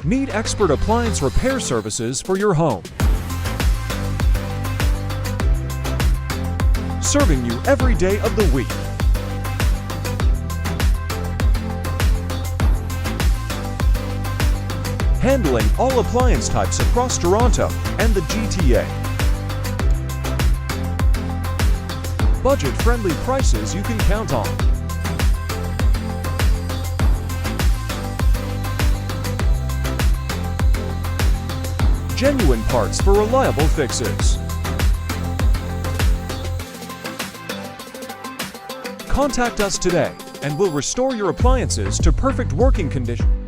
Need expert appliance repair services for your home. Serving you every day of the week. Handling all appliance types across Toronto and the GTA. Budget-friendly prices you can count on. Genuine parts for reliable fixes. Contact us today and we'll restore your appliances to perfect working condition.